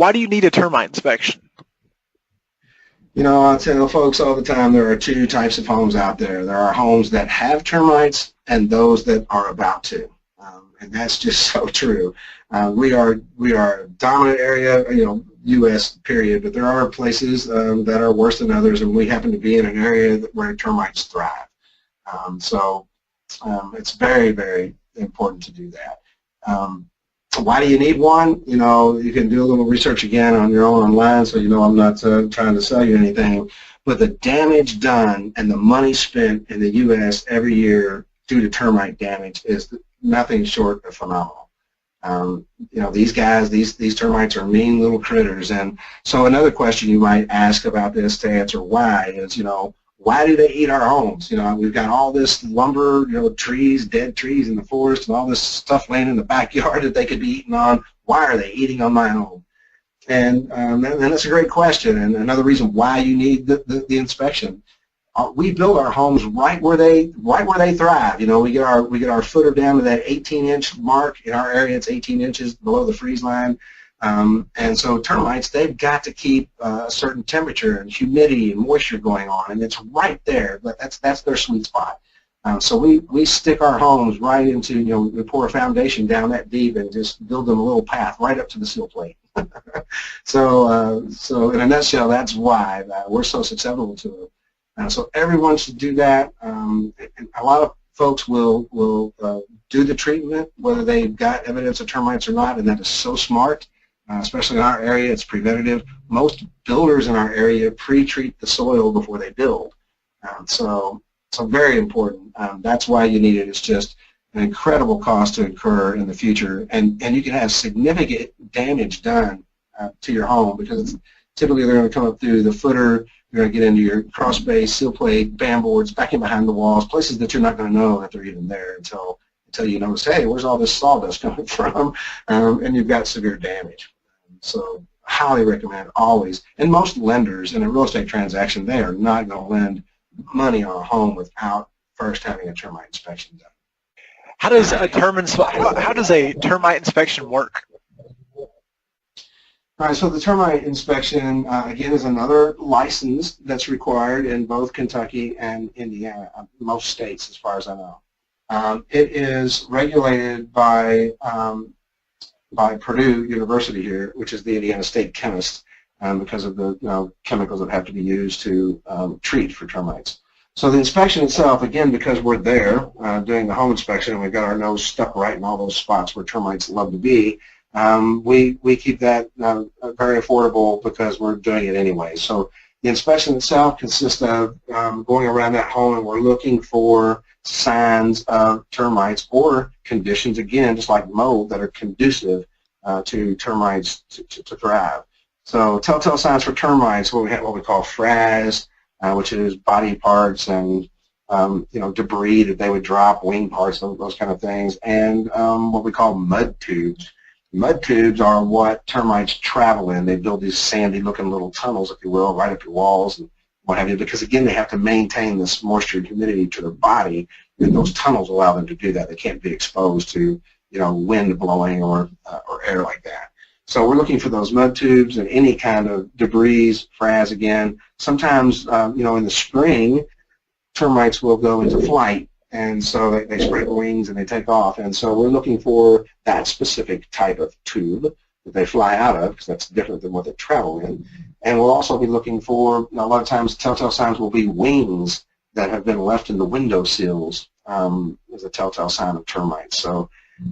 Why do you need a termite inspection? You know, I tell folks all the time there are two types of homes out there. There are homes that have termites and those that are about to. And that's just so true. We are a dominant area, you know, U.S. period, but there are places that are worse than others, and we happen to be in an area where termites thrive. It's very, very important to do that. Why do you need one? You know, you can do a little research again on your own online, so you know I'm not trying to sell you anything. But the damage done and the money spent in the U.S. every year due to termite damage is nothing short of phenomenal. You know, these guys, these termites are mean little critters. And so another question you might ask about this to answer why is, you know, why do they eat our homes? You know, we've got all this lumber, you know, trees, dead trees in the forest, and all this stuff laying in the backyard that they could be eating on. Why are they eating on my home? And that's a great question, and another reason why you need the inspection. We build our homes right where they thrive. You know, we get our footer down to that 18-inch mark. In our area, it's 18 inches below the freeze line. And so termites, they've got to keep a certain temperature and humidity and moisture going on, and it's right there. But that's their sweet spot. So we stick our homes right into, you know, we pour a foundation down that deep and just build them a little path right up to the sill plate. So in a nutshell, that's why we're so susceptible to it. So everyone should do that. And a lot of folks will do the treatment whether they've got evidence of termites or not, and that is so smart. Especially in our area, it's preventative. Most builders in our area pre-treat the soil before they build. So very important. That's why you need it. It's just an incredible cost to incur in the future, and you can have significant damage done to your home because typically they're going to come up through the footer. You're going to get into your cross base, sill plate, band boards, back in behind the walls, places that you're not going to know that they're even there until you notice, hey, where's all this sawdust coming from? And you've got severe damage. So highly recommend always. And most lenders in a real estate transaction, they are not going to lend money on a home without first having a termite inspection done. How does a termite inspection work? All right, so the termite inspection, again, is another license that's required in both Kentucky and Indiana, most states as far as I know. It is regulated by Purdue University here, which is the Indiana State Chemist, because of the chemicals that have to be used to treat for termites. So the inspection itself, again, because we're there doing the home inspection and we've got our nose stuck right in all those spots where termites love to be, we keep that very affordable because we're doing it anyway. So the inspection itself consists of going around that home and we're looking for signs of termites or conditions, again, just like mold, that are conducive to termites to thrive. So telltale signs for termites, what we call frass, which is body parts and debris that they would drop, wing parts, those kind of things, and what we call mud tubes. Mud tubes are what termites travel in. They build these sandy-looking little tunnels, if you will, right up your walls and what have you, because again, they have to maintain this moisture and humidity to their body, and those tunnels allow them to do that. They can't be exposed to, wind blowing or air like that. So we're looking for those mud tubes and any kind of debris, frass again. Sometimes, in the spring, termites will go into flight, and so they spread wings and they take off. And so we're looking for that specific type of tube that they fly out of, because that's different than what they travel in. And we'll also be looking for, a lot of times, telltale signs will be wings that have been left in the window sills as a telltale sign of termites. So,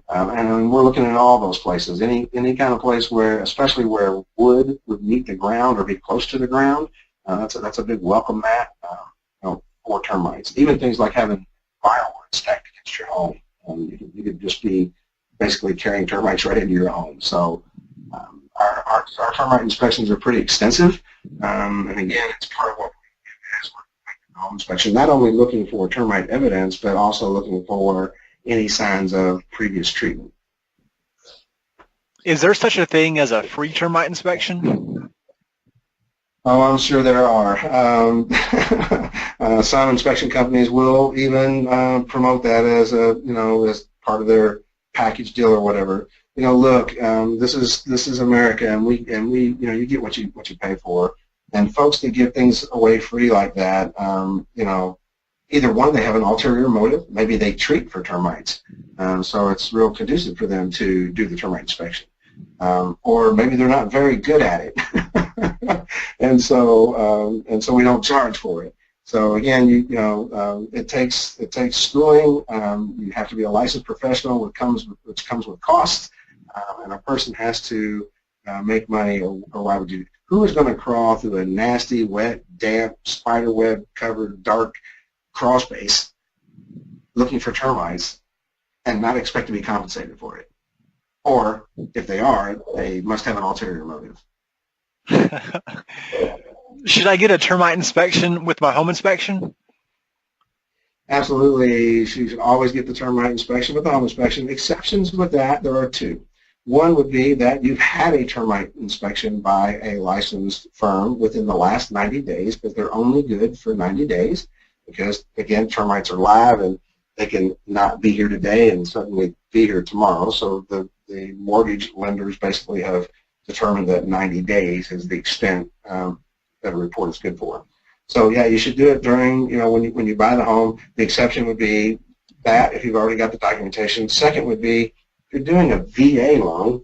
and we're looking at all those places. Any kind of place where, especially where wood would meet the ground or be close to the ground, that's a big welcome mat for termites. Even things like having firewood stacked against your home. You could just be basically carrying termites right into your home. So our termite inspections are pretty extensive, and again, it's part of what we do as we're home inspection. Not only looking for termite evidence, but also looking for any signs of previous treatment. Is there such a thing as a free termite inspection? Oh, I'm sure there are. Some inspection companies will even promote that as as part of their package deal or whatever. look, this is America, and we you get what you pay for. And folks that give things away free like that, either one, they have an ulterior motive. Maybe they treat for termites, so it's real conducive for them to do the termite inspection. Or maybe they're not very good at it, and so we don't charge for it. So again, it takes schooling. You have to be a licensed professional, which comes with costs, and a person has to make money. Or why would you? Who is going to crawl through a nasty, wet, damp, spider web covered, dark crawl space looking for termites and not expect to be compensated for it? Or if they are, they must have an ulterior motive. Should I get a termite inspection with my home inspection? Absolutely. You should always get the termite inspection with the home inspection. Exceptions with that, there are two. One would be that you've had a termite inspection by a licensed firm within the last 90 days, but they're only good for 90 days because, again, termites are live and they can not be here today and suddenly be here tomorrow. So the mortgage lenders basically have determined that 90 days is the extent that a report is good for. So yeah, you should do it during, when you buy the home. The exception would be that if you've already got the documentation. Second would be if you're doing a VA loan,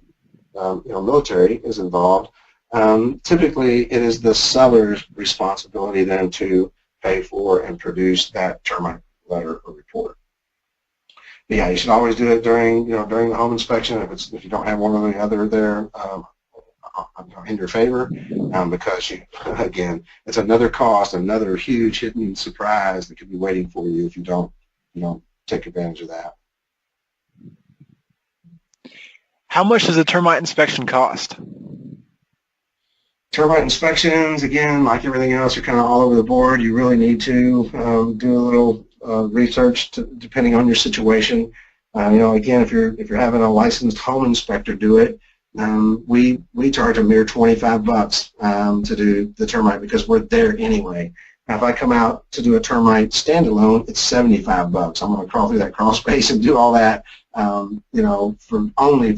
military is involved. Typically, it is the seller's responsibility then to pay for and produce that termite letter or report. But yeah, you should always do it during the home inspection. If you don't have one or the other there in your favor, because again, it's another cost, another huge hidden surprise that could be waiting for you if you don't take advantage of that. How much does a termite inspection cost? Termite inspections, again, like everything else, are kind of all over the board. You really need to do a little research depending on your situation. Again, if you're having a licensed home inspector do it, we charge a mere $25 to do the termite because we're there anyway. Now, if I come out to do a termite standalone, it's $75. I'm going to crawl through that crawl space and do all that. For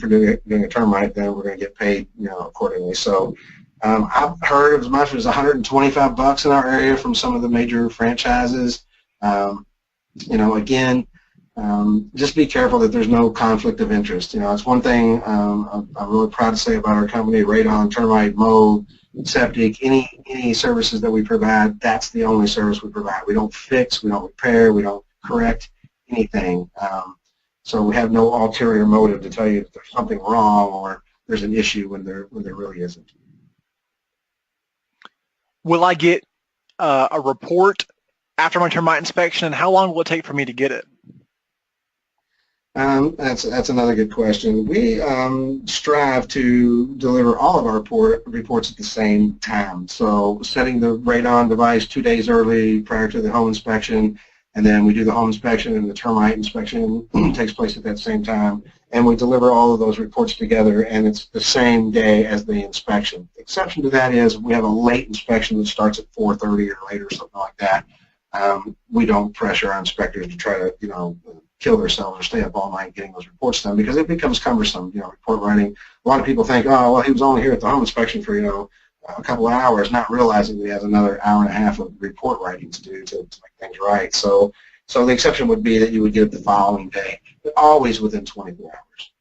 doing a termite, then we're going to get paid, accordingly. So I've heard of as much as $125 in our area from some of the major franchises. Again, just be careful that there's no conflict of interest. It's one thing I'm really proud to say about our company: radon, termite, mold, septic, any services that we provide. That's the only service we provide. We don't fix, we don't repair, we don't correct anything. So we have no ulterior motive to tell you that there's something wrong or there's an issue when there really isn't. Will I get a report after my termite inspection, and how long will it take for me to get it? That's another good question. We strive to deliver all of our reports at the same time. So setting the radon device 2 days early prior to the home inspection, and then we do the home inspection and the termite inspection takes place at that same time, and we deliver all of those reports together, and it's the same day as the inspection. The exception to that is we have a late inspection that starts at 4:30 or later, something like that. We don't pressure our inspectors to try to, kill themselves or stay up all night getting those reports done because it becomes cumbersome, report writing. A lot of people think, oh, well, he was only here at the home inspection for, a couple of hours, not realizing that he has another hour and a half of report writing to do to make things right. So the exception would be that you would get it the following day, but always within 24 hours.